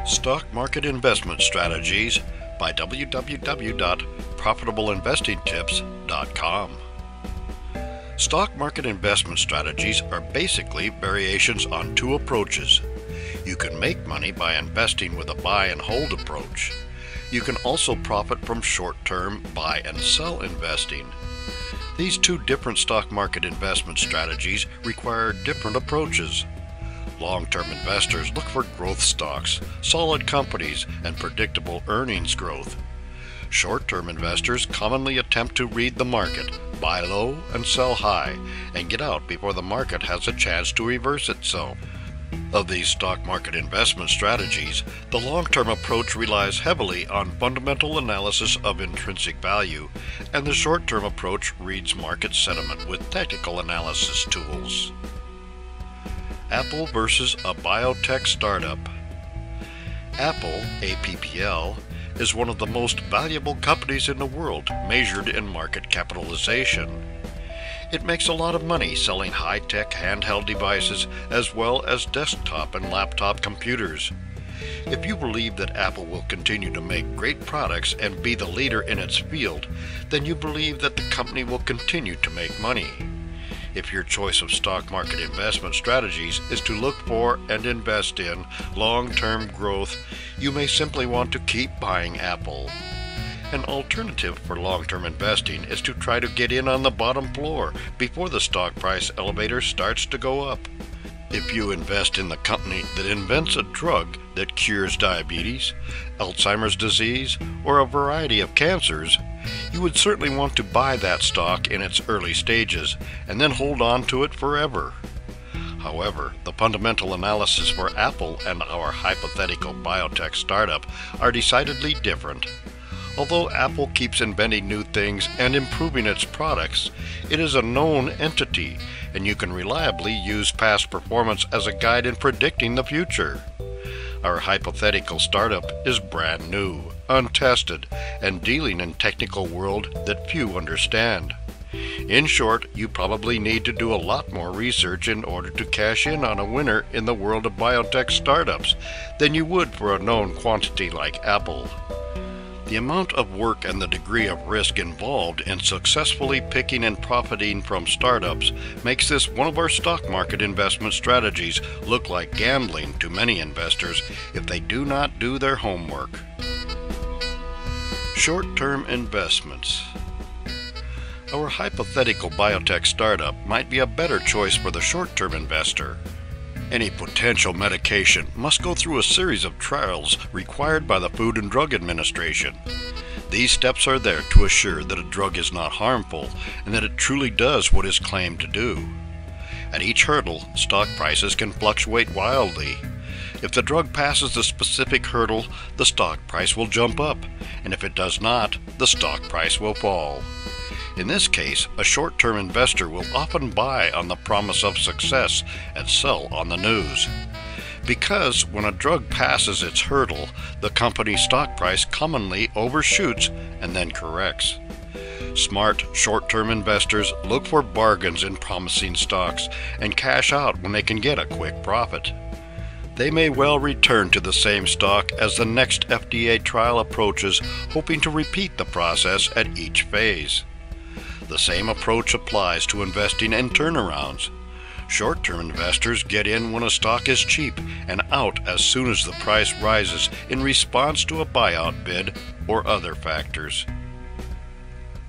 Stock Market Investment Strategies by www.profitableinvestingtips.com. Stock market investment strategies are basically variations on two approaches. You can make money by investing with a buy and hold approach. You can also profit from short-term buy and sell investing. These two different stock market investment strategies require different approaches. Long-term investors look for growth stocks, solid companies, and predictable earnings growth. Short-term investors commonly attempt to read the market, buy low and sell high, and get out before the market has a chance to reverse itself. Of these stock market investment strategies, the long-term approach relies heavily on fundamental analysis of intrinsic value, and the short-term approach reads market sentiment with technical analysis tools. Apple versus a biotech startup. Apple, APPL, is one of the most valuable companies in the world measured in market capitalization. It makes a lot of money selling high-tech handheld devices as well as desktop and laptop computers. If you believe that Apple will continue to make great products and be the leader in its field, then you believe that the company will continue to make money. If your choice of stock market investment strategies is to look for and invest in long-term growth, you may simply want to keep buying Apple. An alternative for long-term investing is to try to get in on the bottom floor before the stock price elevator starts to go up. If you invest in the company that invents a drug that cures diabetes, Alzheimer's disease, or a variety of cancers, you would certainly want to buy that stock in its early stages and then hold on to it forever. However, the fundamental analysis for Apple and our hypothetical biotech startup are decidedly different. Although Apple keeps inventing new things and improving its products, it is a known entity, and you can reliably use past performance as a guide in predicting the future. Our hypothetical startup is brand new, untested, and dealing in a technical world that few understand. In short, you probably need to do a lot more research in order to cash in on a winner in the world of biotech startups than you would for a known quantity like Apple. The amount of work and the degree of risk involved in successfully picking and profiting from startups makes this one of our stock market investment strategies look like gambling to many investors if they do not do their homework. Short-term investments. Our hypothetical biotech startup might be a better choice for the short-term investor. Any potential medication must go through a series of trials required by the Food and Drug Administration. These steps are there to assure that a drug is not harmful and that it truly does what it is claimed to do. At each hurdle, stock prices can fluctuate wildly. If the drug passes the specific hurdle, the stock price will jump up, and if it does not, the stock price will fall. In this case, a short-term investor will often buy on the promise of success and sell on the news. Because when a drug passes its hurdle, the company's stock price commonly overshoots and then corrects. Smart short-term investors look for bargains in promising stocks and cash out when they can get a quick profit. They may well return to the same stock as the next FDA trial approaches, hoping to repeat the process at each phase. The same approach applies to investing in turnarounds. Short-term investors get in when a stock is cheap and out as soon as the price rises in response to a buyout bid or other factors.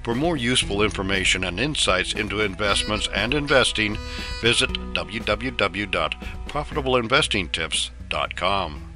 For more useful information and insights into investments and investing, visit www.profitableinvestingtips.com.